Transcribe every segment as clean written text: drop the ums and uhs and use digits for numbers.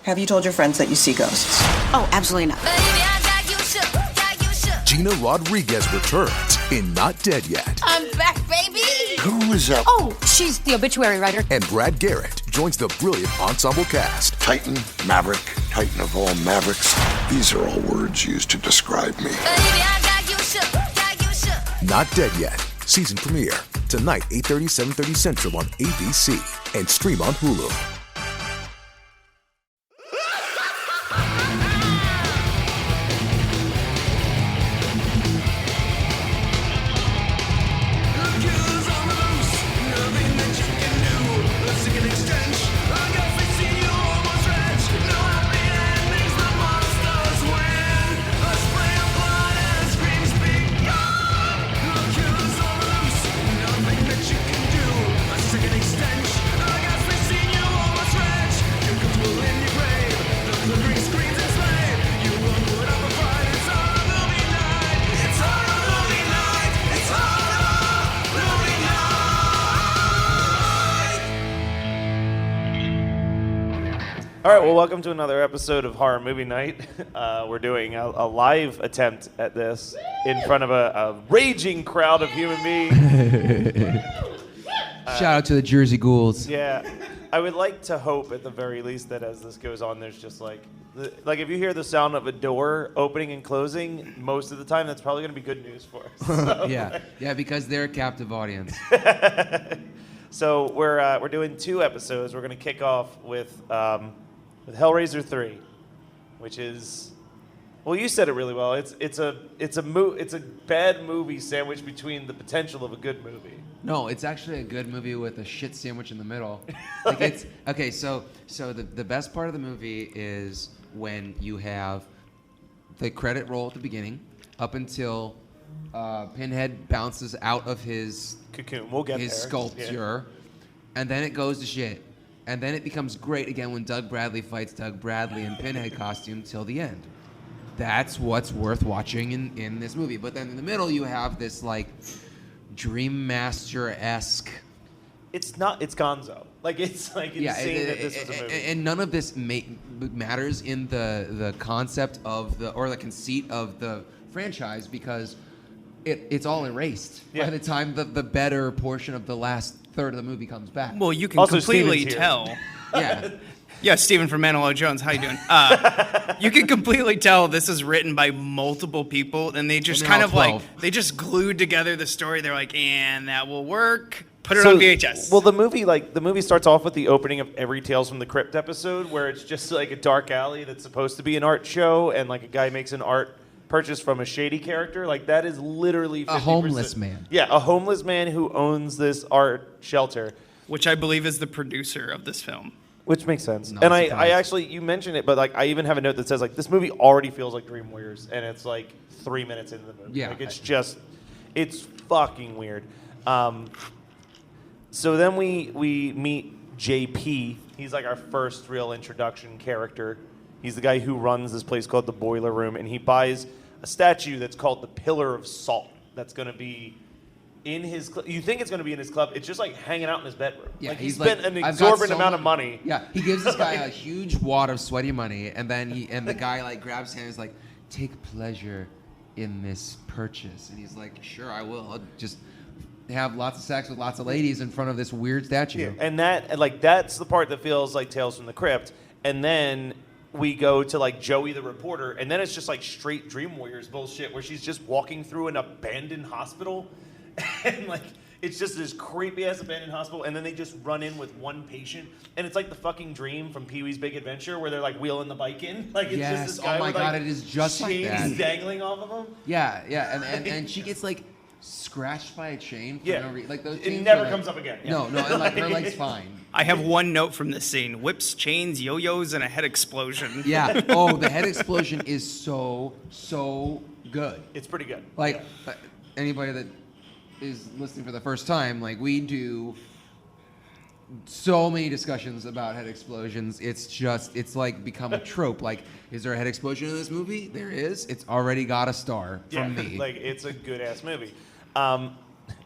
Have you told your friends that you see ghosts? Oh, absolutely not. Gina Rodriguez returns in Not Dead Yet. I'm back, baby! Who is up? Oh, she's the obituary writer. And Brad Garrett joins the brilliant ensemble cast. Titan, Maverick, Titan of all Mavericks. These are all words used to describe me. Not Dead Yet. Season premiere. Tonight, 8:30, 7:30 Central on ABC. And stream on Hulu. All right, well, welcome to another episode of Horror Movie Night. We're doing a live attempt at this in front of a raging crowd of human beings. Shout out to the Jersey Ghouls. Yeah, I would like to hope at the very least that as this goes on, there's just like if you hear the sound of a door opening and closing, most of the time that's probably going to be good news for us. So, Yeah, because they're a captive audience. So we're doing 2 episodes. We're going to kick off with Hellraiser 3, which is, well, you said it really well. It's a bad movie sandwiched between the potential of a good movie. No, it's actually a good movie with a shit sandwich in the middle. Like it's okay. So the best part of the movie is when you have the credit roll at the beginning, up until Pinhead bounces out of his cocoon. We'll get his there. sculpture, and then it goes to shit. And then it becomes great again when Doug Bradley fights Doug Bradley in Pinhead costume till the end. That's what's worth watching in this movie. But then in the middle, you have this, like, Dream Master-esque... It's not. It's gonzo. Like, it's, like, insane that this was a movie. And none of this matters in the concept of the conceit of the franchise because it's all erased by the time the better portion of the last third of the movie comes back. Well, you can Also, completely Steven's here. tell. Yeah. Yeah, Stephen from Manilow Jones. How you doing? You can completely tell this is written by multiple people, and they just And kind they're of all like 12. they just glued together the story. They're like, and that will work. Put it on VHS. Well, the movie starts off with the opening of every Tales from the Crypt episode, where it's just like a dark alley that's supposed to be an art show, and like a guy makes an art purchase from a shady character. Like that is literally 50%. A homeless man. Yeah, a homeless man who owns this art shelter. which I believe is the producer of this film. Which makes sense. Not And I surprised. actually, you mentioned it, but like I even have a note that says like this movie already feels like Dream Warriors, and it's like 3 minutes into the movie. Yeah. Like it's fucking weird. So then we meet JP. He's like our first real introduction character. He's the guy who runs this place called the Boiler Room, and he buys a statue that's called the Pillar of Salt. That's going to be in his. You think it's going to be in his club? It's just like hanging out in his bedroom. Yeah, like he he's spent like, an "I've got exorbitant so amount of much-" money. Yeah, he gives this guy a huge wad of sweaty money, and then the guy like grabs his hand and is like, "Take pleasure in this purchase," and he's like, "Sure, I will. I'll just have lots of sex with lots of ladies in front of this weird statue." Yeah, and that's the part that feels like Tales from the Crypt. And then we go to like Joey the reporter, and then it's just like straight Dream Warriors bullshit where she's just walking through an abandoned hospital, and like it's just this creepy ass abandoned hospital, and then they just run in with one patient, and it's like the fucking Dream from Pee-wee's Big Adventure where they're like wheeling the bike in, like it's Yes. just this guy Oh my with, God, like, it is just like chains that. dangling off of him. Yeah, and she gets like scratched by a chain for no reason. Like those It chains never are, like- comes up again. Yeah. No, and like her leg's fine. I have one note from this scene: whips, chains, yo-yos, and a head explosion. Yeah. Oh, the head explosion is so good. It's pretty good. Like Yeah. anybody that is listening for the first time, like we do so many discussions about head explosions. It's like become a trope. Like, is there a head explosion in this movie? There is. It's already got a star from me. Like it's a good ass movie.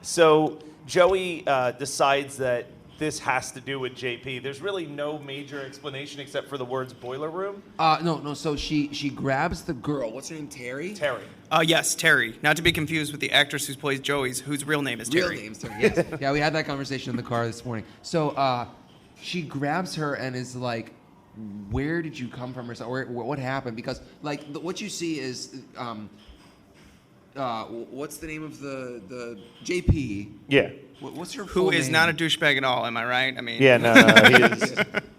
So Joey decides that this has to do with JP. There's really no major explanation except for the words boiler room. No. So she grabs the girl. What's her name? Terry. Terry. Yes, Terry. Not to be confused with the actress who plays Joey's, whose real name is Terry. Real name's Terry. Yes. Yeah, we had that conversation in the car this morning. So she grabs her and is like, "Where did you come from?" Or what happened? Because like what you see is, what's the name of the JP? Yeah. What's her Who full is name? not a douchebag at all, am I right? I mean, Yeah, no,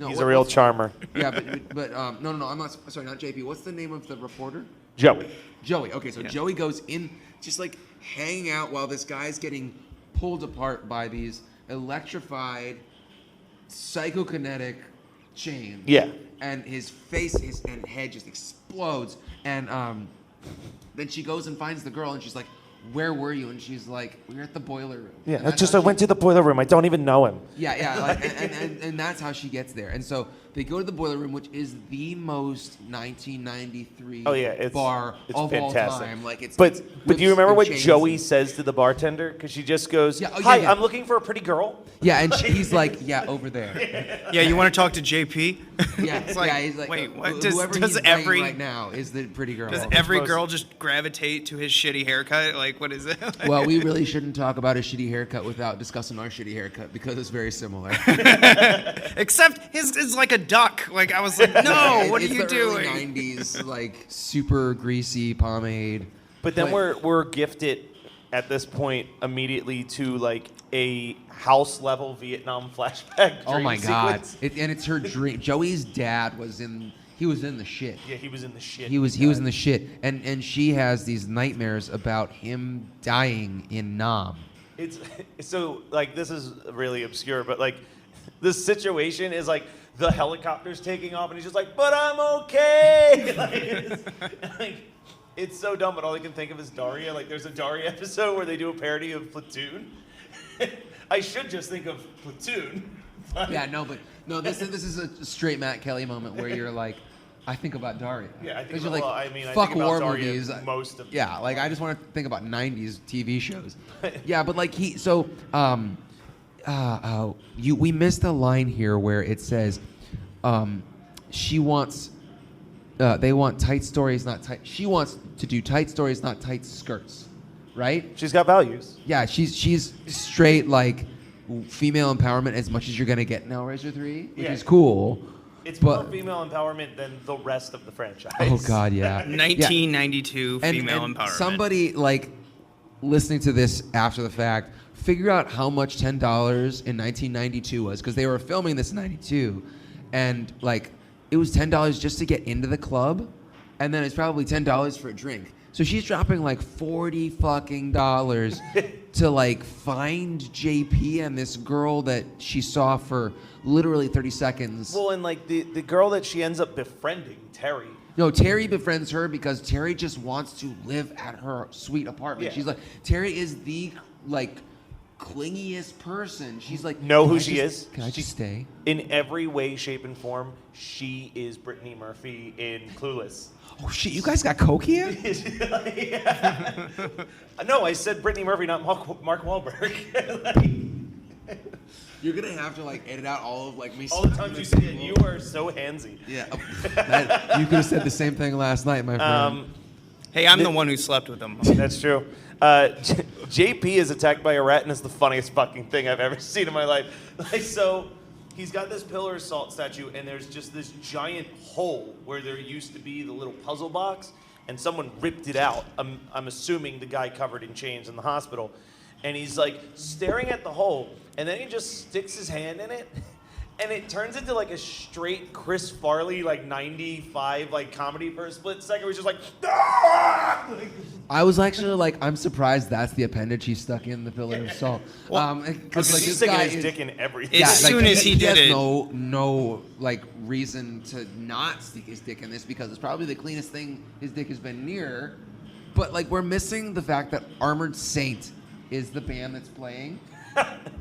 he's a real charmer. Yeah, but no, I'm not. Sorry, not JP. What's the name of the reporter? Joey. Joey. Okay, so Joey goes in, just like hanging out while this guy's getting pulled apart by these electrified, psychokinetic chains. Yeah. And his face, and head just explodes. And then she goes and finds the girl, and she's like, "Where were you?" And she's like, "We were at the boiler room." Yeah, And I went to the boiler room. I don't even know him. Yeah, like, and that's how she gets there. And so they go to the boiler room, which is the most 1993 bar it's of fantastic. all time. Like But do whips you remember and what chains Joey and- says to the bartender? Because she just goes, Yeah, "Hi, yeah. I'm looking for a pretty girl." Yeah, and he's like, "Yeah, over there." Yeah, you want to talk to JP? Yeah, It's like, yeah, he's like, wait, what? Whoever Does he's banging every right now is the pretty girl. does every girl just gravitate to his shitty haircut? Like, what is it? Well, we really shouldn't talk about his shitty haircut without discussing our shitty haircut because it's very similar. Except his is like a duck. Like I was like, no, what are It's you the early doing? 90s, like super greasy pomade. But then we're gifted at this point immediately to like a house level Vietnam flashback. Oh my dream god! sequence. And it's her dream. Joey's dad was in. He was in the shit. Yeah, he was in the shit. He was in the shit, and she has these nightmares about him dying in Nam. It's so like this is really obscure, but like this situation is like the helicopter's taking off, and he's just like, "But I'm okay." It's so dumb, but all I can think of is Daria. Like, there's a Daria episode where they do a parody of Platoon. I should just think of Platoon. Yeah, no, this is a straight Matt Kelly moment where you're like, I think about Daria. Yeah, I think 'Cause about, you're well, I mean, I fuck think about war Daria movies. most of the Yeah, like I just want to think about '90s TV shows. Yeah, but like we missed a line here where it says, she wants. They want tight stories, not tight. She wants to do tight stories, not tight skirts, right? She's got values. Yeah, she's straight like female empowerment as much as you're gonna get in Hellraiser 3, which is cool. It's but, more female empowerment than the rest of the franchise. Oh god, yeah. 1992 And female empowerment. Somebody like listening to this after the fact, figure out how much $10 in 1992 was, because they were filming this in '92, and like. It was $10 just to get into the club, and then it's probably $10 for a drink. So she's dropping like $40 fucking to like find JP and this girl that she saw for literally 30 seconds. Well, and like the girl that she ends up befriending, Terry. No, Terry befriends her because Terry just wants to live at her sweet apartment. Yeah. She's like, Terry is the like clingiest person. She's like, Know who "Can I she just- is? Can I just stay? In every way, shape, and form, she is Brittany Murphy in Clueless. Oh shit, you guys got coke here? No, I said Brittany Murphy, not Mark Wahlberg. You're gonna have to like edit out all of like me. All the times you say it, you are so handsy. Yeah, you could have said the same thing last night, my friend. Hey, I'm the one who slept with him. That's true. JP is attacked by a rat, and it's the funniest fucking thing I've ever seen in my life. Like, so he's got this pillar of salt statue, and there's just this giant hole where there used to be the little puzzle box, and someone ripped it out. I'm assuming the guy covered in chains in the hospital. And he's like staring at the hole, and then he just sticks his hand in it, and it turns into like a straight Chris Farley like 95 like comedy for a split second. Where he's just like, "Ah!" Like, I was actually like, I'm surprised that's the appendage he stuck in the pillar of salt. Because like he's this sticking guy his is, dick in everything. As soon as he did has it. no like reason to not stick his dick in this because it's probably the cleanest thing his dick has been near. But like we're missing the fact that Armored Saint is the band that's playing.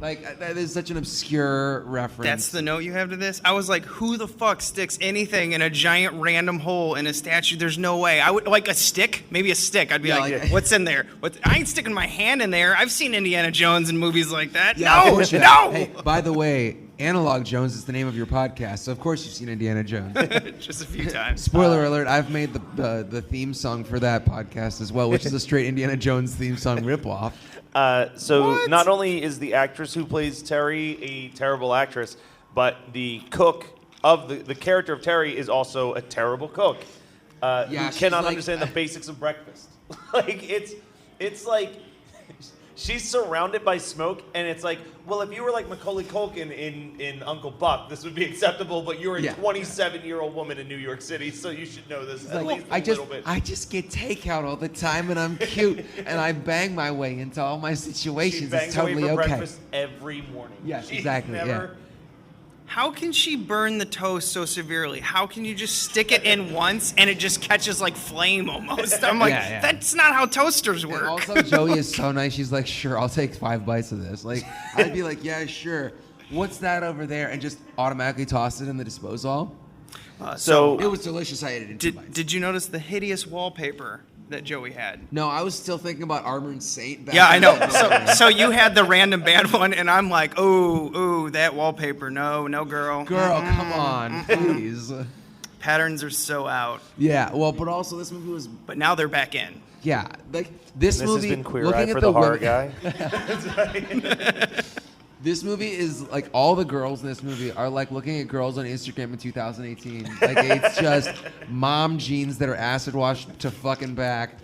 Like, that is such an obscure reference. That's the note you have to this? I was like, who the fuck sticks anything in a giant random hole in a statue? There's no way. I would, like a stick? Maybe a stick. I'd be like, what's in there? I ain't sticking my hand in there. I've seen Indiana Jones in movies like that. No! Hey, by the way, Analog Jones is the name of your podcast, so of course you've seen Indiana Jones. Just a few times. Spoiler alert, I've made the theme song for that podcast as well, which is a straight Indiana Jones theme song ripoff. So not only is the actress who plays Terry a terrible actress, but the cook of the character of Terry is also a terrible cook. Who cannot understand the basics of breakfast. Like it's like she's surrounded by smoke, and it's like, well, if you were like Macaulay Culkin in Uncle Buck, this would be acceptable, but you're a 27-year-old woman in New York City, so you should know this at least a little bit. I just get takeout all the time, and I'm cute, and I bang my way into all my situations. She bangs it's totally away for okay. breakfast every morning. Yes, She's exactly. Never, How can she burn the toast so severely? How can you just stick it in once and it just catches like flame almost? I'm like, that's not how toasters work. And also, Joey is so nice. She's like, sure, I'll take 5 bites of this. Like, I'd be like, yeah, sure. What's that over there? And just automatically toss it in the disposal. So it was delicious. I ate it in 2 bites. Did you notice the hideous wallpaper that Joey had? No, I was still thinking about Armor and Saint. Yeah, I know. So you had the random bad one, and I'm like, ooh, that wallpaper. No, girl. Girl, come on, please. Patterns are so out. Yeah, well, but also this movie was. But now they're back in. Yeah, like this movie. has been Queer looking Eye at for the horror women- guy. This movie is like all the girls in this movie are like looking at girls on Instagram in 2018. Like it's just mom jeans that are acid washed to fucking back,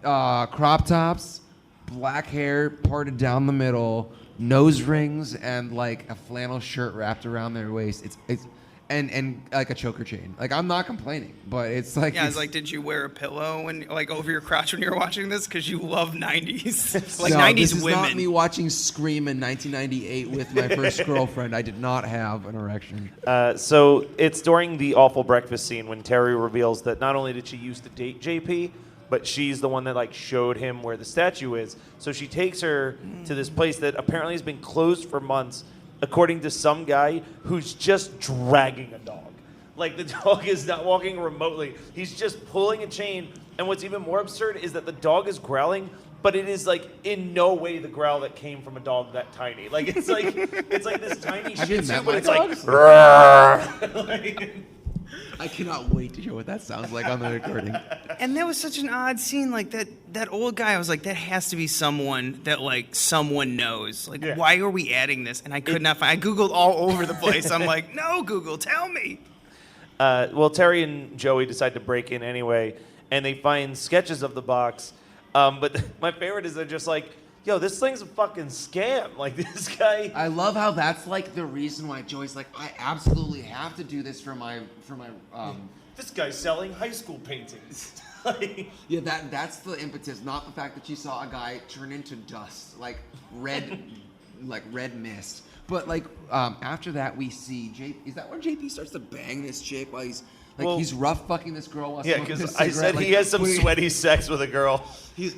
crop tops, black hair parted down the middle, nose rings, and like a flannel shirt wrapped around their waist. It's and like a choker chain. Like I'm not complaining, but it's like Yeah, it's like, did you wear a pillow when like over your crotch when you were watching this? Because you love 90s, like no, 90s this is women. not me watching Scream in 1998 with my first girlfriend. I did not have an erection. So it's during the awful breakfast scene when Terry reveals that not only did she used to date JP, but she's the one that like showed him where the statue is. So she takes her to this place that apparently has been closed for months, according to some guy who's just dragging a dog. Like the dog is not walking remotely. He's just pulling a chain. And what's even more absurd is that the dog is growling, but it is like in no way the growl that came from a dog that tiny. Like it's like this tiny Have Shih you Tzu, met but my it's dogs? like, I cannot wait to hear what that sounds like on the recording. And that was such an odd scene. Like that old guy, I was like, that has to be someone that like someone knows. Like, why are we adding this? And I could not find. I Googled all over the place. I'm like, no, Google, tell me. Well, Terry and Joey decide to break in anyway, and they find sketches of the box. But my favorite is they're just like, yo, this thing's a fucking scam. Like, this guy... I love how that's like the reason why Joey's like, I absolutely have to do this for my This guy's selling high school paintings. Like, yeah, that's the impetus, not the fact that she saw a guy turn into dust, like red mist. But like after that, we see is that where JP starts to bang this chick while he's like he's rough fucking this girl while smoking because a I cigarette, said he has some sweaty sex with a girl. What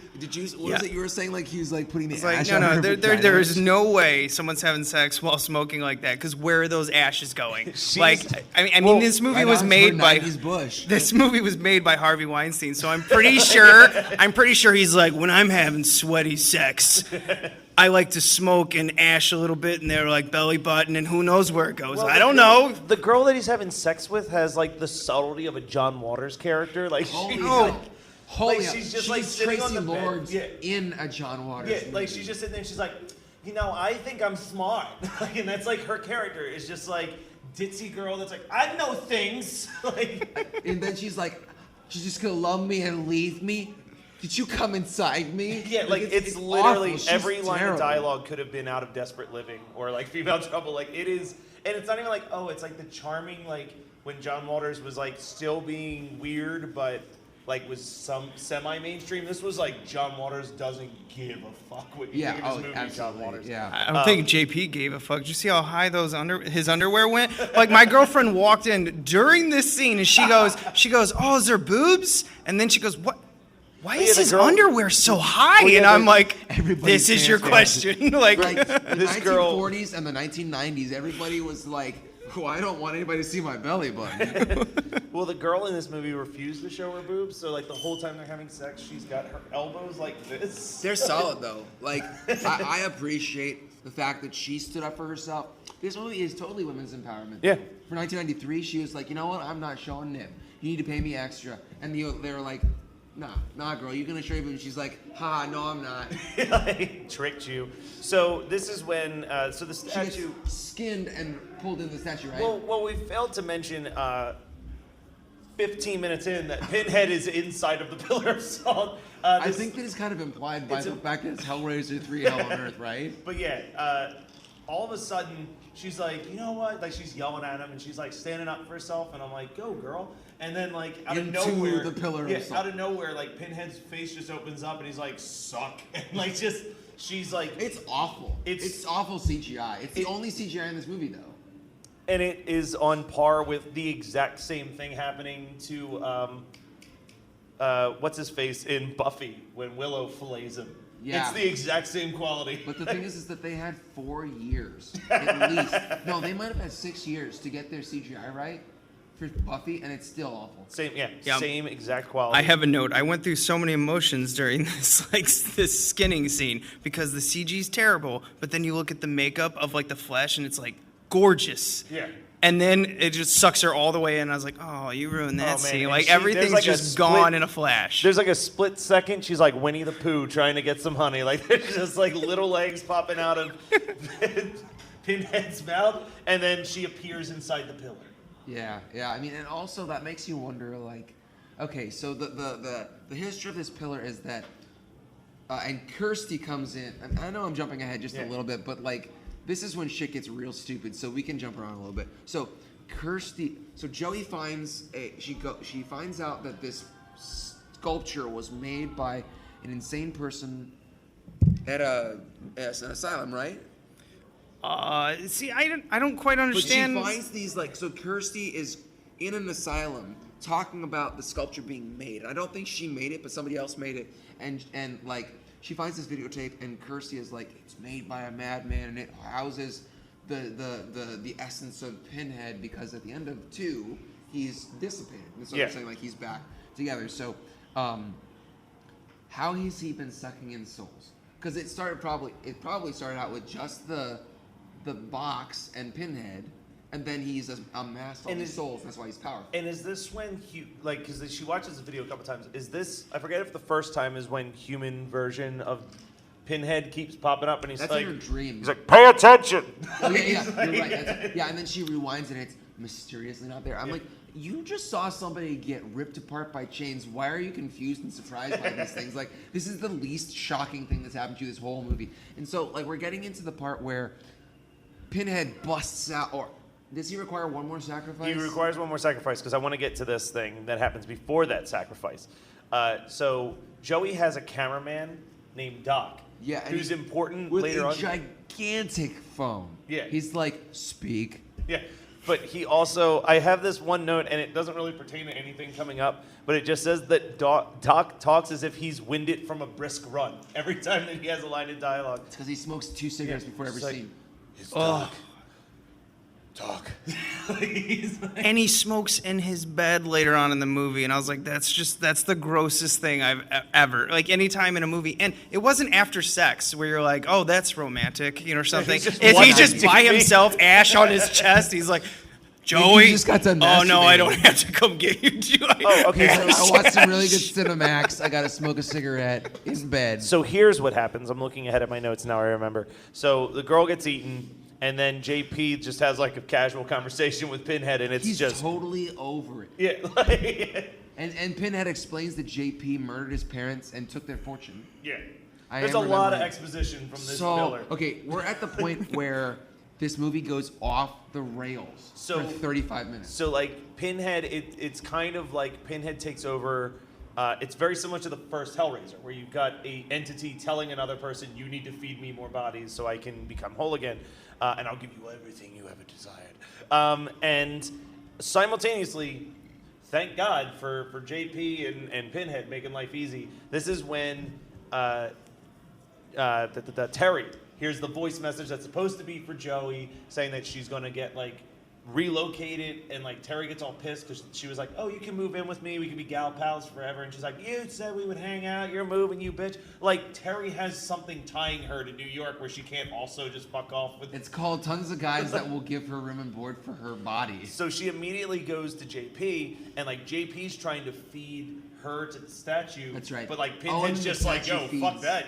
was it you were saying? Like he was like putting the It's like, ash no, on her vagina? there is no way someone's having sex while smoking like that. Because where are those ashes going? Like, I mean, this movie right was onto made her by 90s bush. This movie was made by Harvey Weinstein, so I'm pretty sure he's like, when I'm having sweaty sex, I like to smoke and ash a little bit in their like belly button, and who knows where it goes. Well, I don't know. The girl that he's having sex with has like the subtlety of a John Waters character. Like, she's just like sitting Tracy on the Lords bed. in a John Waters Yeah, movie. like she's just sitting there and she's like, I think I'm smart. And that's like her character is just like ditzy girl that's like, I know things. Like, and then she's just gonna love me and leave me. Did you come inside me? yeah, like it's literally awful. every She's line terrible. of dialogue could have been out of Desperate Living or like Female Trouble. Like it is, and it's not even like, oh, it's like the charming, like when John Waters was like still being weird, but like was some semi-mainstream. This was like John Waters doesn't give a fuck what you think of his movie, absolutely. John Waters. Yeah. I don't think JP gave a fuck. Did you see how high his underwear went? Like my girlfriend walked in during this scene and she goes, oh, is there boobs? And then she goes, what? why is his underwear so high? And I'm like, this is your question. Like, the this girl- 1940s and the 1990s, everybody was like, oh, I don't want anybody to see my belly button. Well, the girl in this movie refused to show her boobs, so like the whole time they're having sex, she's got her elbows like this. They're solid though. Like, I appreciate the fact that she stood up for herself. This movie is totally women's empowerment. Yeah. For 1993, she was like, you know what? I'm not showing nip. You need to pay me extra. And they were like, nah, girl, you're gonna show your boobs. She's like, no, I'm not. Like, tricked you. So this is when, so the statue She gets skinned and pulled in the statue, right? Well, we failed to mention 15 minutes in that Pinhead is inside of the Pillar of Salt. I think that is kind of implied by the fact that it's Hellraiser 3 Hell on Earth, right? But yeah, all of a sudden, she's like, you know what? Like, she's yelling at him, and she's like standing up for herself, and I'm like, go, girl. And then, like, out of Into nowhere, the Pillar of Salt. out of nowhere, like, Pinhead's face just opens up, and he's like, suck. And, like, just, she's like... It's awful. It's awful CGI. It's the only CGI in this movie, though. And it is on par with the exact same thing happening to, what's his face in Buffy when Willow fillets him. Yeah. It's the exact same quality. But the thing is that they had 4 years, at least. No, they might have had 6 years to get their CGI right for Buffy, and it's still awful. Same exact quality. I have a note. I went through so many emotions during this, like, this skinning scene because the CG's terrible, but then you look at the makeup of, like, the flesh, and it's, like, gorgeous. Yeah. And then it just sucks her all the way in. I was like, oh, you ruined that scene. And Like, there's everything's like just gone in a flash. There's like a split second, she's like Winnie the Pooh trying to get some honey. Like, there's just like little legs popping out of Pinhead's mouth, and then she appears inside the pillar. Yeah. I mean, and also that makes you wonder, like, okay, so the history of this pillar is that, and Kirsty comes in, and I know I'm jumping ahead just a little bit, but like, this is when shit gets real stupid, so we can jump around a little bit. So Joey finds she finds out that this sculpture was made by an insane person at an asylum, right? See, I don't quite understand. But she finds these, like, so Kirsty is in an asylum talking about the sculpture being made. I don't think she made it, but somebody else made it, and like, she finds this videotape, and Kirsty is like, it's made by a madman, and it houses the essence of Pinhead, because at the end of 2, he's dissipated. That's what I'm saying, like, he's back together. So, how has he been sucking in souls? Because it probably started out with just the box and Pinhead, and then he's amassed all these souls. That's why he's powerful. And is this when because she watches the video a couple times? Is this? I forget if the first time is when human version of Pinhead keeps popping up, and he's That's like, in her dream. He's like, pay attention. Oh, yeah, you're right. And then she rewinds, and it's mysteriously not there. I'm like, you just saw somebody get ripped apart by chains. Why are you confused and surprised by these things? Like, this is the least shocking thing that's happened to you this whole movie. And so, like, we're getting into the part where Pinhead busts out, or does he require one more sacrifice? He requires one more sacrifice, because I want to get to this thing that happens before that sacrifice. So Joey has a cameraman named Doc, who's important with later a on. gigantic phone. Yeah. He's like, speak. Yeah. But he also, I have this one note, and it doesn't really pertain to anything coming up, but it just says that Doc talks as if he's winded from a brisk run every time that he has a line of dialogue. It's because he smokes 2 cigarettes before every scene. It's Doc. And he smokes in his bed later on in the movie, and I was like, that's the grossest thing I've ever, like, anytime in a movie. And it wasn't after sex where you're like, oh, that's romantic, you know, or something. If he's just by himself, ash on his chest, he's like, Joey, You just got done oh no, I masturbating. don't have to come get you. Okay. I watched some really good Cinemax. I got to smoke a cigarette in bed. So here's what happens. I'm looking ahead at my notes now, I remember. So the girl gets eaten, and then JP just has like a casual conversation with Pinhead, and it's He's just totally over it. Yeah. And Pinhead explains that JP murdered his parents and took their fortune. Yeah. I There's am a lot of remembering. exposition from this So, filler. okay, we're at the point where this movie goes off the rails for 35 minutes. So, like, Pinhead, it's kind of like Pinhead takes over. It's very similar to the first Hellraiser, where you've got a entity telling another person, you need to feed me more bodies so I can become whole again, and I'll give you everything you ever desired. And simultaneously, thank God for JP and Pinhead making life easy. This is when Terry hears the voice message that's supposed to be for Joey, saying that she's going to get, like, relocated, and, like, Terry gets all pissed because she was like, oh, you can move in with me, we can be gal pals forever, and she's like, you said we would hang out, you're moving, you bitch. Like, Terry has something tying her to New York where she can't also just fuck off with... It's called Tons of Guys That Will Give Her Room and Board for Her Body. So she immediately goes to JP, and, like, JP's trying to feed her to the statue. That's right. But, like, Oh, Pinhead's and the just like, yo, statue fuck feeds. that,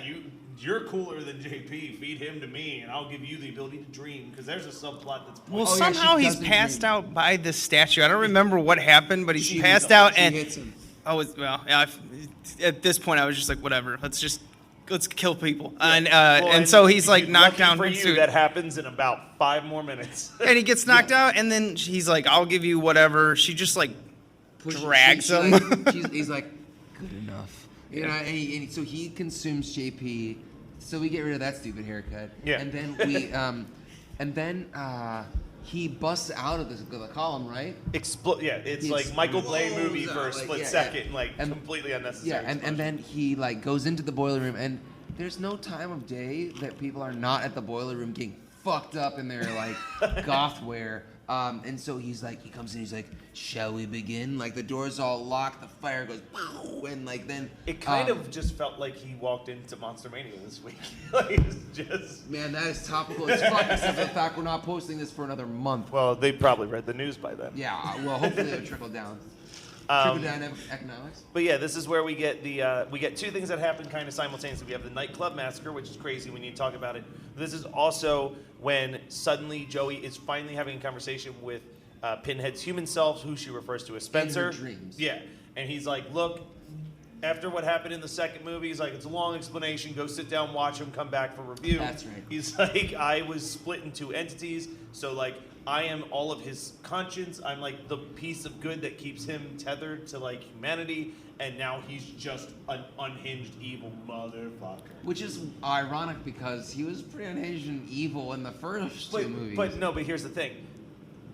you're cooler than JP. Feed him to me, and I'll give you the ability to dream. Because there's a subplot that's... Well, Oh, yeah, somehow she he's doesn't passed dream. out by the statue. I don't remember what happened, but he's She passed out she and hits him. at this point I was just like, whatever. Let's kill people. And Well, and so he's like lucky knocked down. for you, so- that happens in about 5 more minutes. and he gets knocked out, and then he's like, I'll give you whatever. She just like Pushes- drags she, him. like, he's like, good enough. You know, and so he consumes JP. So we get rid of that stupid haircut. Yeah. And then he busts out of the column, right? Yeah, it's He like Michael Bay explodes movie for a out, like, split yeah, second, yeah. like And- completely unnecessary. Yeah, and explosion. then he like goes into the boiler room, and there's no time of day that people are not at the boiler room getting fucked up in their like goth wear. And so he comes in, he's like, shall we begin? Like the door's all locked, the fire goes, and like then It kind of just felt like he walked into Monster Mania this week. Like, it's just... man, that is topical as fuck. Except for the fact we're not posting this for another month. Well, they probably read the news by then. Yeah, well, hopefully it'll trickle down. Trickle down economics. But yeah, this is where we get we get two things that happen kind of simultaneously. We have the nightclub massacre, which is crazy when you talk about it. This is also when suddenly Joey is finally having a conversation with Pinhead's human self, who she refers to as Spencer. In her dreams. Yeah, and he's like, look, after what happened in the second movie, he's like, it's a long explanation. Go sit down, watch him, come back for review. That's right. He's like, I was split in two entities, so like, I am all of his conscience. I'm like the piece of good that keeps him tethered to like humanity, and now he's just an unhinged evil motherfucker. Which is ironic because he was pretty unhinged and evil in the first two movies. But here's the thing.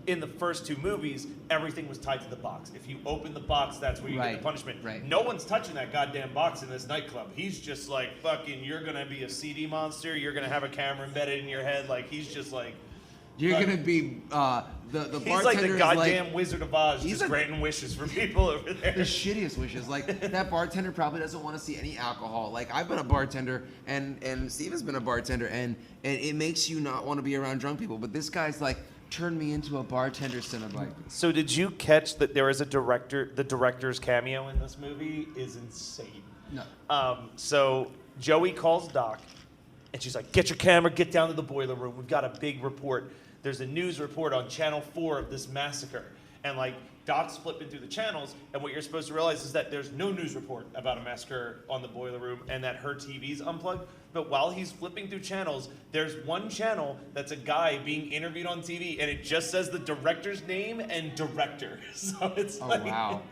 In the first two movies, everything was tied to the box. If you open the box, that's where you get the punishment. Right. No one's touching that goddamn box in this nightclub. He's just like, fucking, you're going to be a CD monster. You're going to have a camera embedded in your head. Like, he's just like... You're gonna be the bartender. He's like the is goddamn Wizard of Oz, he's just like- granting wishes for people over there. the shittiest wishes. Like that bartender probably doesn't want to see any alcohol. Like I've been a bartender, and Steve has been a bartender, and it makes you not want to be around drunk people. But this guy's like, turn me into a bartender Cenobite. So did you catch that there is a director? The director's cameo in this movie is insane. No. So Joey calls Doc, and she's like, get your camera, get down to the boiler room. We've got a big report. There's a news report on Channel 4 of this massacre. And like, Doc's flipping through the channels, and what you're supposed to realize is that there's no news report about a massacre on the boiler room and that her TV's unplugged. But while he's flipping through channels, there's one channel that's a guy being interviewed on TV, and it just says the director's name and director. So it's Oh like... wow.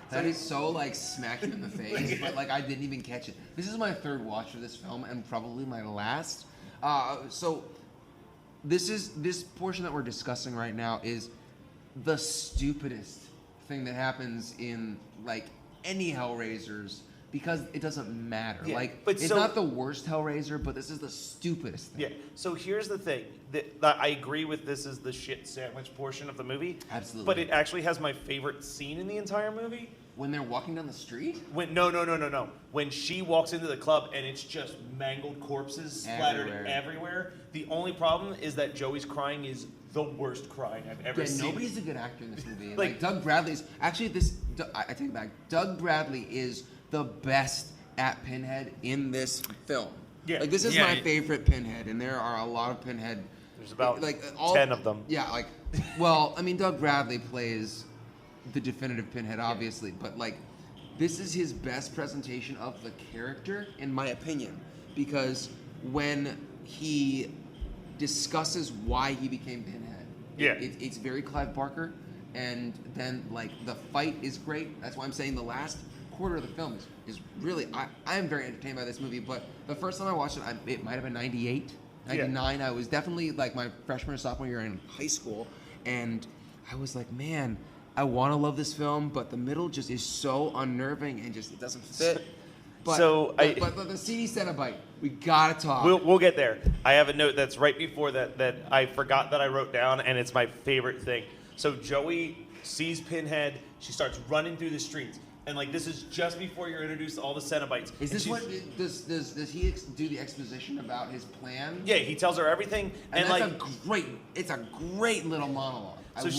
That is so like smacked him in the face, but like I didn't even catch it. This is my third watch of this film and probably my last. So this portion that we're discussing right now is the stupidest thing that happens in like any Hellraisers because it doesn't matter. Yeah, like but it's so- not the worst Hellraiser, but this is the stupidest thing. Yeah. So here's the thing. That I agree with. This is the shit sandwich portion of the movie. Absolutely. But it actually has my favorite scene in the entire movie. When they're walking down the street? No. When she walks into the club and it's just mangled corpses splattered everywhere. The only problem is that Joey's crying is the worst crying I've ever seen. Nobody's a good actor in this movie. Like- like Doug Bradley's actually I take it back. Doug Bradley is the best at Pinhead in this film. Yeah. Like this is Yeah. my favorite Pinhead, and there are a lot of Pinhead. There's about like 10 of them. Yeah, like well, I mean Doug Bradley plays the definitive Pinhead, obviously, but like this is his best presentation of the character, in my opinion, because when he discusses why he became Pinhead, it's very Clive Barker, and then like the fight is great. That's why I'm saying the last quarter of the film is really I am very entertained by this movie. But the first time I watched it, it might have been 98, 99. I was definitely like my freshman or sophomore year in high school, and I was like, man, I want to love this film, but the middle just is so unnerving and just it doesn't fit. But, but the CD Cenobite, we gotta talk. We'll get there. I have a note that's right before that I forgot that I wrote down, and it's my favorite thing. So Joey sees Pinhead. She starts running through the streets. And like this is just before you're introduced to all the Cenobites. Is this what does he do the exposition about his plan? Yeah, he tells her everything, and that's like it's a great little monologue. So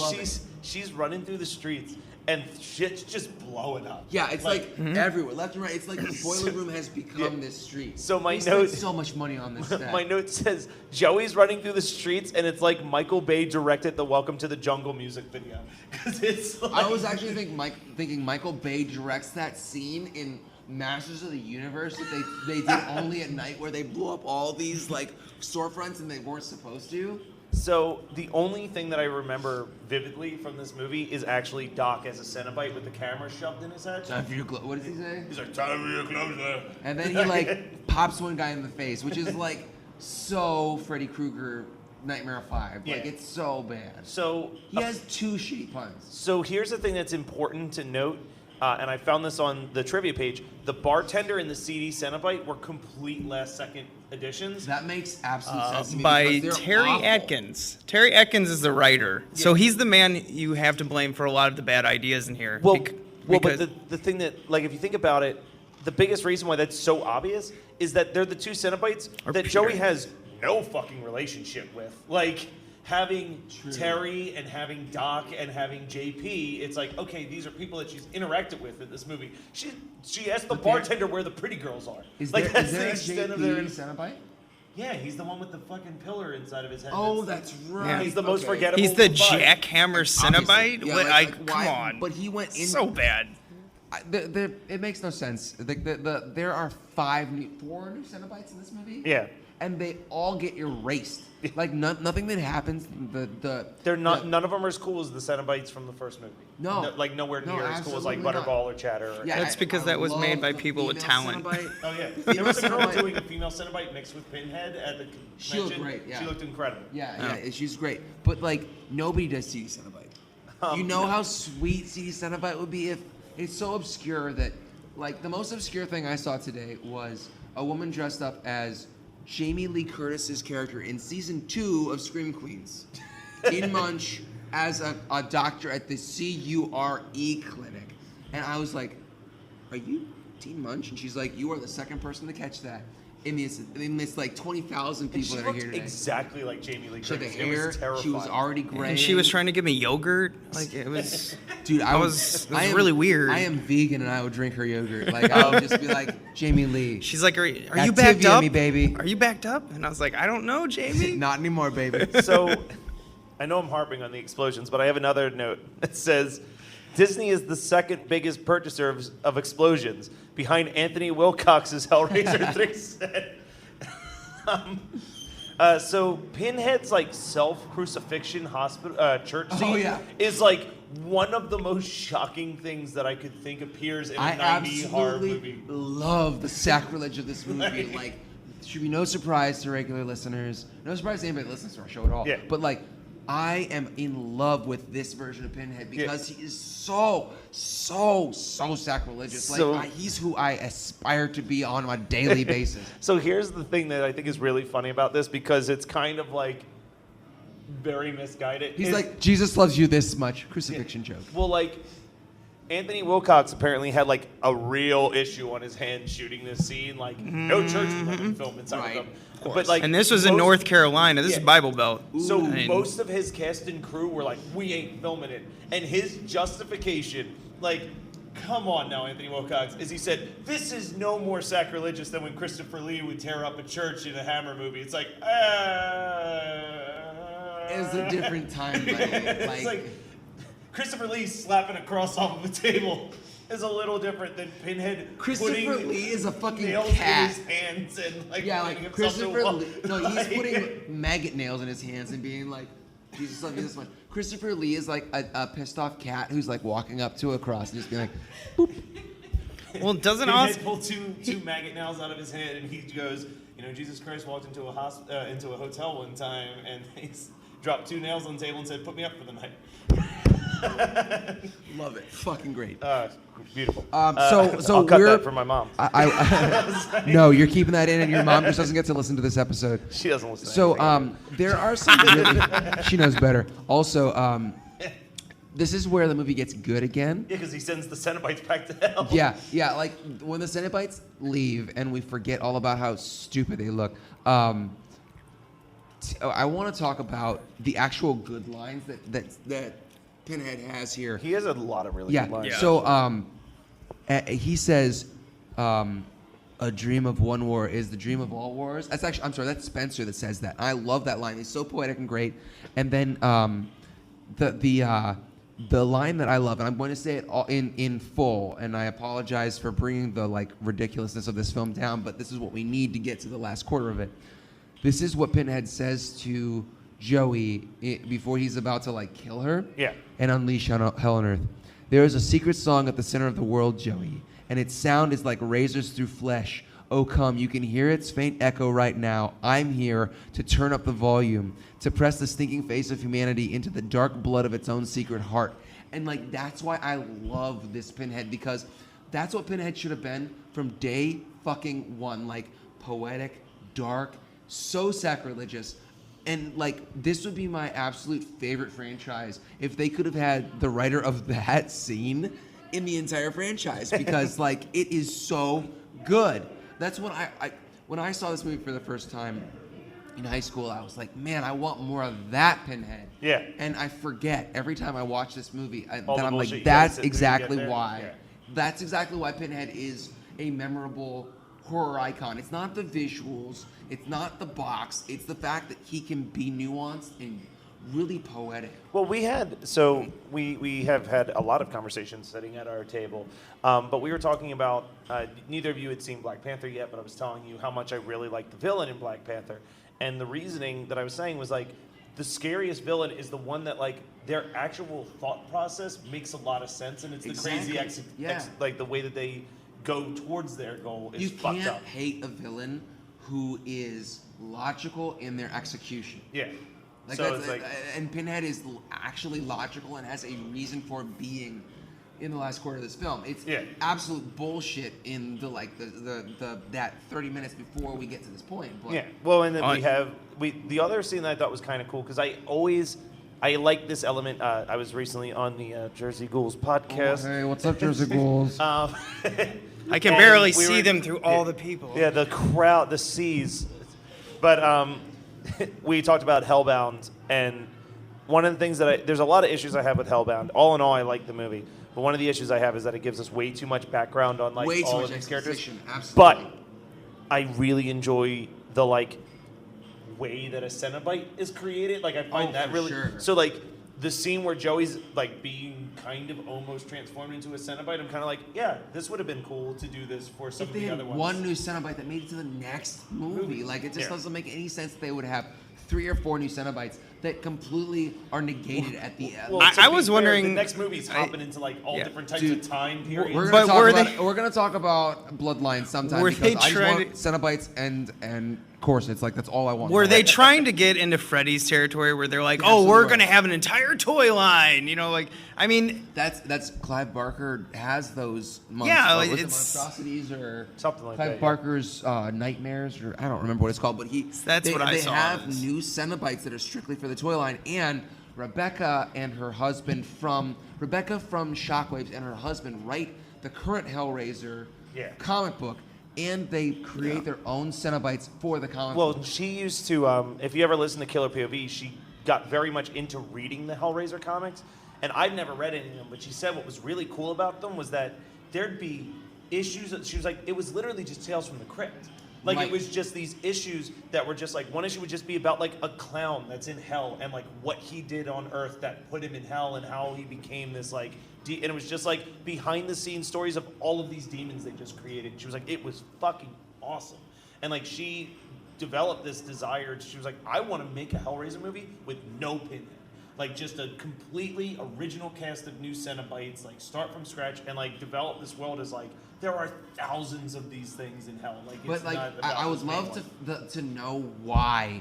she's running through the streets, and shit's just blowing up. Yeah, it's like everywhere, left and right. It's like the boiler room has become this street. So my They note, spent so much money on this. my note says Joey's running through the streets, and it's like Michael Bay directed the "Welcome to the Jungle" music video. Because it's like, I was actually thinking Michael Bay directs that scene in Masters of the Universe that they did only at night, where they blew up all these like storefronts and they weren't supposed to. So the only thing that I remember vividly from this movie is actually Doc as a Cenobite with the camera shoved in his head. Time for your what does he say? He's like, "Time for your closure." And then he like pops one guy in the face, which is like so Freddy Krueger Nightmare 5. Yeah. Like it's so bad. So he has two shitty puns. So here's the thing that's important to note, and I found this on the trivia page. The bartender and the CD Cenobite were complete last-second additions. That makes absolute sense to me. By Terry Atkins. Terry Atkins is the writer, so he's the man you have to blame for a lot of the bad ideas in here. Well, but the thing that, like, if you think about it, the biggest reason why that's so obvious is that they're the two Cenobites that Joey has no fucking relationship with. Like, having Terry and having Doc and having JP, it's like, okay, these are people that she's interacted with in this movie. She asked the bartender where the pretty girls are. Is like, there, that's is there the a extent JP of their Cenobite? Yeah, he's the one with the fucking pillar inside of his head. Oh, that's right. Yeah. He's the most forgettable. He's the of the bunch. jackhammer Cenobite? Yeah, Come why? on. But he went in so bad. It makes no sense. There are four new Cenobites in this movie. Yeah. And they all get erased. Like nothing that happens. None of them are as cool as the Cenobites from the first movie. No, like nowhere near as cool as like absolutely Butterball or Chatter. Or Yeah, that's because that was made by people with talent. Cenobite. Oh yeah, there was a girl doing a female Cenobite mixed with Pinhead at the convention. She looked great. Yeah, she looked incredible. Yeah, she's great. But like nobody does CD Cenobite. You know how sweet CD Cenobite would be if it's so obscure that like the most obscure thing I saw today was a woman dressed up as Jamie Lee Curtis's character in season 2 of Scream Queens, Teen Munch, as a doctor at the CURE clinic. And I was like, are you Teen Munch? And she's like, you are the second person to catch that in this like 20,000 people that are here today. Exactly like Jamie Lee Curtis. She had the hair, she was already gray. And she was trying to give me yogurt. Like it was, dude. It was really weird. I am vegan and I would drink her yogurt. Like I would just be like, Jamie Lee. She's like, are you backed up, me, baby? Are you backed up? And I was like, I don't know, Jamie. Not anymore, baby. So, I know I'm harping on the explosions, but I have another note that says, Disney is the second biggest purchaser of explosions, behind Anthony Wilcox's Hellraiser 3 set. So Pinhead's like self-crucifixion hospital church scene is like one of the most shocking things that I could think appears in a 90s horror movie. I love the sacrilege of this movie. Like, should be no surprise to regular listeners. No surprise to anybody that listens to our show at all. Yeah. But like, I am in love with this version of Pinhead because he is so sacrilegious. He's who I aspire to be on a daily basis. So here's the thing that I think is really funny about this, because it's kind of like very misguided. He's like, Jesus loves you this much. Crucifixion joke. Well, like, Anthony Wilcox apparently had like a real issue on his hands shooting this scene. Like, no church would let him film inside of them. But like, and this was in North Carolina. This is Bible Belt. So most of his cast and crew were like, we ain't filming it. And his justification, like, come on now, Anthony Wilcox, is he said, this is no more sacrilegious than when Christopher Lee would tear up a church in a Hammer movie. It's like, It was a different time. It's like Christopher Lee slapping a cross off of a table is a little different than Pinhead. Christopher Lee is a fucking nails cat. in his hands and like like Christopher Lee. No, he's putting maggot nails in his hands and being like, Jesus love me this much. Christopher Lee is like a pissed off cat who's like walking up to a cross and just being like, boop. Well, doesn't Pinhead pull two maggot nails out of his hand and he goes, Jesus Christ walked into a hotel one time and he dropped 2 nails on the table and said, put me up for the night. Love it. Fucking great. Beautiful. So I'll cut that for my mom. No, you're keeping that in, and your mom just doesn't get to listen to this episode. She doesn't listen. So there are some really, she knows better. Also, this is where the movie gets good again. Yeah, because he sends the Cenobites back to hell. Yeah, like when the Cenobites leave and we forget all about how stupid they look. I want to talk about the actual good lines that Pinhead has here. He has a lot of really good lines. Yeah. So he says, "A dream of one war is the dream of all wars." That's actually, I'm sorry, that's Spencer that says that. I love that line. It's so poetic and great. And then the line that I love, and I'm going to say it all in full, and I apologize for bringing the ridiculousness of this film down, but this is what we need to get to the last quarter of it. This is what Pinhead says to Joey before he's about to kill her and unleash hell on earth. "There is a secret song at the center of the world, Joey, and its sound is like razors through flesh. Oh, come, you can hear its faint echo right now. I'm here to turn up the volume, to press the stinking face of humanity into the dark blood of its own secret heart." And that's why I love this Pinhead, because that's what Pinhead should have been from day fucking one. Poetic, dark, so sacrilegious. And this would be my absolute favorite franchise if they could have had the writer of that scene in the entire franchise, because it is so good. That's when when I saw this movie for the first time in high school, I was like, man, I want more of that Pinhead. Yeah. And I forget every time I watch this movie that All the I'm bullshit like, you gotta that's sit through to exactly get there. why. Yeah. That's exactly why Pinhead is a memorable horror icon. It's not the visuals, it's not the box, it's the fact that he can be nuanced and really poetic. Well, we have had a lot of conversations sitting at our table, but we were talking about, neither of you had seen Black Panther yet, but I was telling you how much I really like the villain in Black Panther. And the reasoning that I was saying was the scariest villain is the one that their actual thought process makes a lot of sense, and it's the crazy the way that they go towards their goal is fucked up. You can't hate a villain who is logical in their execution. Yeah. So and Pinhead is actually logical and has a reason for being in the last quarter of this film. It's absolute bullshit in the that 30 minutes before we get to this point. But Well, and then the other scene that I thought was kind of cool, because I like this element. I was recently on the Jersey Ghouls podcast. Oh, hey, what's up, Jersey Ghouls? I can barely see them through all the people. Yeah, the crowd, the seas. But we talked about Hellbound, and one of the things there's a lot of issues I have with Hellbound. All in all, I like the movie. But one of the issues I have is that it gives us way too much background on way all too of much these characters. Absolutely. But I really enjoy the way that a Cenobite is created. I find that really sure. So the scene where Joey's being kind of almost transformed into a Cenobite, I'm kind of yeah, this would have been cool to do this for some if of they the had other ones. one new Cenobite that made it to the next movie, it just doesn't make any sense that they would have 3 or 4 new Cenobites that completely are negated at the end. Well, I was wondering. The next movie's hopping into all different types of time periods. We're gonna talk about Bloodlines sometime, Were because they I just trying want Cenobites and corsets. That's all I want. Were they trying to get into Freddy's territory where they're Absolutely we're right. going to have an entire toy line? I mean, that's Clive Barker has those. Yeah, was it it's monstrosities or something like Clive that. Barker's nightmares, or I don't remember what it's called, but That's what I saw. They have new Cenobites that are strictly for the toy line, and Rebecca from Shockwaves and her husband write the current Hellraiser comic book. And they create their own Cenobites for the comic book. Well, she used to, if you ever listen to Killer POV, she got very much into reading the Hellraiser comics. And I've never read any of them, but she said what was really cool about them was that there'd be issues that she was it was literally just Tales from the Crypt. It was just these issues that were just one issue would just be about a clown that's in hell and what he did on Earth that put him in hell and how he became this and it was just behind the scenes stories of all of these demons they just created. She was it was fucking awesome. And she developed this desire. She was I want to make a Hellraiser movie with no Pinhead. Just a completely original cast of new Cenobites, start from scratch and develop this world as there are thousands of these things in hell. It's but not about I would this main love one. to know why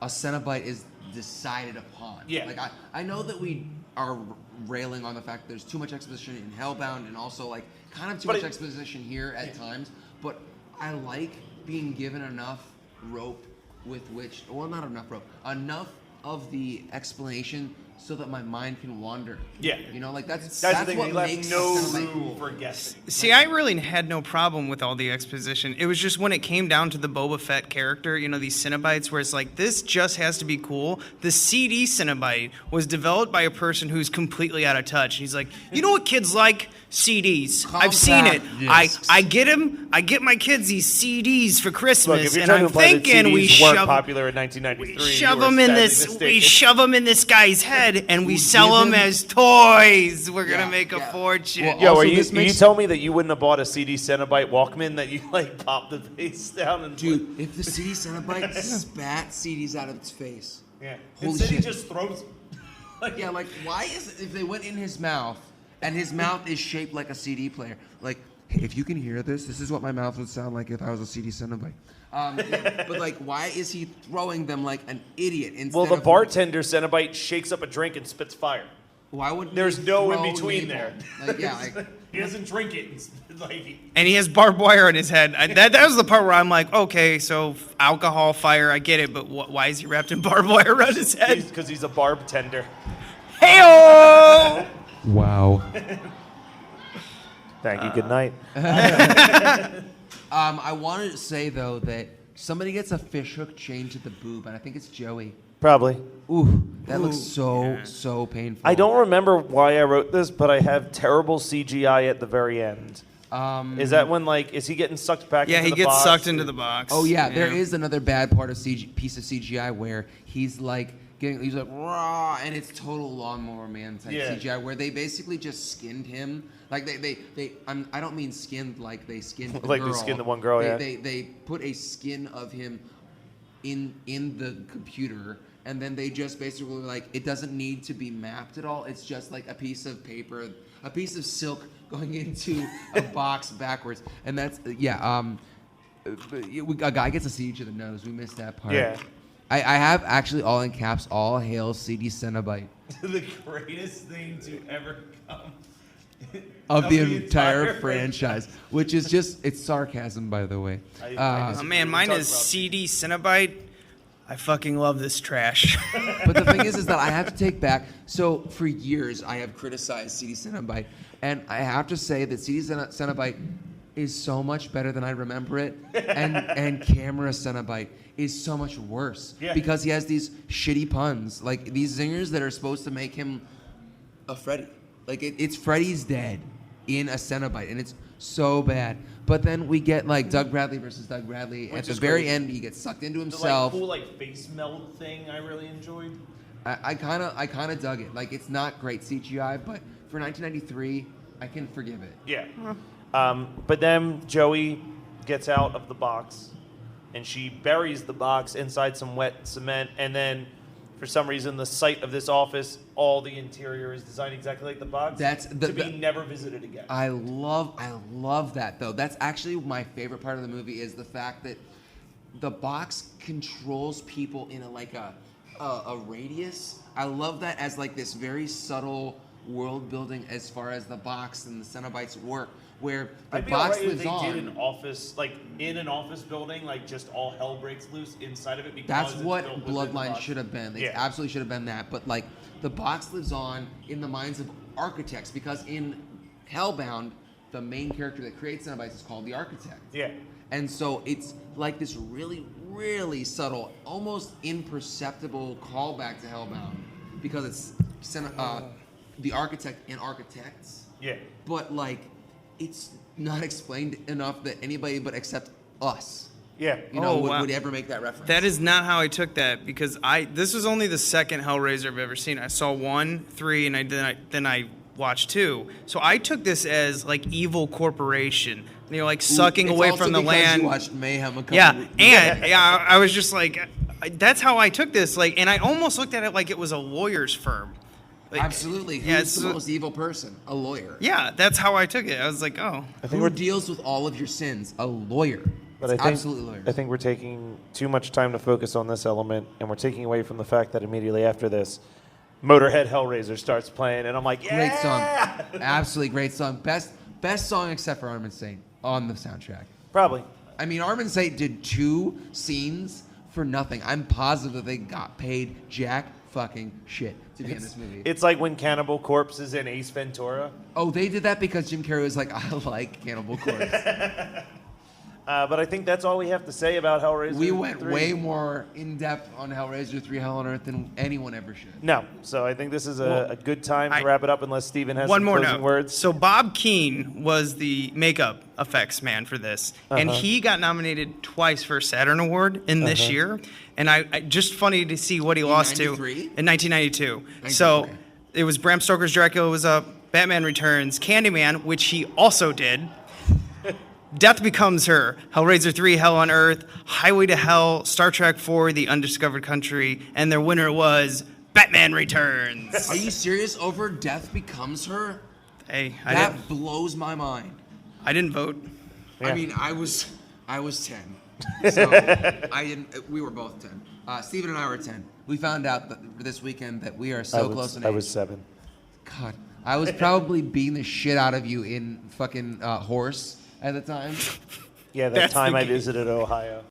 a Cenobite is decided upon. Yeah. I know that we are railing on the fact that there's too much exposition in Hellbound and also like kind of too But much exposition here at times. But I like being given enough rope with which, well, not enough rope, enough of the explanation so that my mind can wander. Yeah. You know, like that's the thing, what you left makes no Cenobite room cool. for guessing. See, I really had no problem with all the exposition. It was just when it came down to the Boba Fett character, you know, these Cenobites, where it's like, this just has to be cool. The CD Cenobite was developed by a person who's completely out of touch. He's like, you know what kids like? CDs. I've seen it. discs. I get my kids these CDs for Christmas, Look, if you're and trying to I'm imply that thinking we CDs weren't shove popular in 1993, shove you were them in sadly this. mistaken. We shove them in this guy's head, and we We sell give them him- as toys. We're gonna Yeah, make a yeah. fortune. Well, Yo, Also, are you this makes- tell me that you wouldn't have bought a CD Cenobite Walkman that you like pop the face down and Dude, if the CD Cenobite spat CDs out of its face. yeah. Holy Instead he shit. just throws them. Yeah, like why is if they went in his mouth and his mouth is shaped like a CD player, like hey, if you can hear this, this is what my mouth would sound like if I was a CD Cenobite. Yeah, but like, why is he throwing them like an idiot instead Well, the of bartender Cenobite shakes up a drink and spits fire. Why would There's no in between there. Like, yeah, like, He doesn't drink it. And, like, And he has barbed wire in his head. That was the part where I'm like, okay, so alcohol, fire, I get it, but why is he wrapped in barbed wire around his head? because he's a bartender. Hey-oh! wow. Thank you. Good night. I wanted to say though that somebody gets a fishhook chained to the boob, and I think it's Joey. Probably. Ooh, that looks so painful. I don't remember why I wrote this, but I have terrible CGI at the very end. Is that when is he getting sucked back? Yeah, into he the gets box? sucked into the box. Oh yeah, there is another bad part of piece of CGI where he's like raw, and it's total Lawnmower Man type Yeah. CGI where they basically just skinned him. Like I don't mean skinned like they skinned the Like girl. they skinned the one girl, yeah. They put a skin of him in the computer, and then they just basically like it doesn't need to be mapped at all. It's just like a piece of paper, a piece of silk going into a box backwards, and that's a guy gets a CD to the nose. We missed that part. Yeah. I have actually all in caps, all hail CD Cenobite. The greatest thing to ever come Of the entire franchise, which is just, it's sarcasm, by the way. Oh man, mine is CD Cenobite. I fucking love this trash. But the thing is that I have to take back. So for years, I have criticized CD Cenobite, and I have to say that CD Cenobite is so much better than I remember it, and Camera Cenobite is so much worse because he has these shitty puns, like these zingers that are supposed to make him a Freddy. Like it's Freddy's dead in a Cenobite, and it's so bad. But then we get like Doug Bradley versus Doug Bradley. At the very end, he gets sucked into himself. The cool face melt thing I really enjoyed. I kind of dug it. Like it's not great CGI, but for 1993, I can forgive it. Yeah. But then Joey gets out of the box, and she buries the box inside some wet cement, and then for some reason the site of this office, all the interior is designed exactly like the box. That's to be never visited again. I love that though. That's actually my favorite part of the movie is the fact that the box controls people in a radius. I love that as like this very subtle world building as far as the box and the Cenobites work, where the I'd be box alright if lives they on. did an office, in an office building, just all hell breaks loose inside of it. Because That's it's what built within the Bloodline box. should have been. It Yeah. absolutely should have been that. But like the box lives on in the minds of architects because in Hellbound, the main character that creates Cenobites is called the Architect. Yeah. And so it's like this really, really subtle, almost imperceptible callback to Hellbound because it's the Architect and Architects. Yeah. But it's not explained enough that anybody but except us, Yeah. would ever make that reference. That is not how I took that because this was only the second Hellraiser I've ever seen. I saw 1, 3, and then I watched 2. So I took this as evil corporation. Sucking away from the land. You watched Mayhem a couple I was just like, that's how I took this. And I almost looked at it like it was a lawyer's firm. Absolutely. Yeah, Who's the most evil person? A lawyer. Yeah, that's how I took it. I was like, oh. Who deals with all of your sins? A lawyer. But Absolutely lawyers. I think we're taking too much time to focus on this element, and we're taking away from the fact that immediately after this, Motorhead Hellraiser starts playing, and I'm like, yeah! Great song. Absolutely great song. Best song except for Armin Saint on the soundtrack. Probably. I mean, Armin Saint did 2 scenes for nothing. I'm positive that they got paid jack fucking shit to be in this movie. It's like when Cannibal Corpse is in Ace Ventura. Oh, they did that because Jim Carrey was like, I like Cannibal Corpse. But I think that's all we have to say about Hellraiser. We went 3. way more in depth on Hellraiser 3: Hell on Earth than anyone ever should. No, so I think this is a good time to wrap it up unless Steven has One some more closing note. words. So Bob Keane was the makeup effects man for this, and he got nominated twice for a Saturn Award in this year. And I just funny to see what he lost 93? to in 1992. So it was Bram Stoker's Dracula was up, Batman Returns, Candyman, which he also did. Death Becomes Her, Hellraiser 3, Hell on Earth, Highway to Hell, Star Trek 4, The Undiscovered Country, and their winner was Batman Returns. Are you serious? Over Death Becomes Her? Hey, That blows my mind. I didn't vote. Yeah. I mean, I was 10. So I didn't. We were both 10. Steven and I were 10. We found out that this weekend that we are so close in age. I was 7. God, I was probably beating the shit out of you in fucking Horse at the time. Yeah, that That's time the I game. visited Ohio.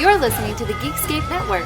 You're listening to the Geekscape Network.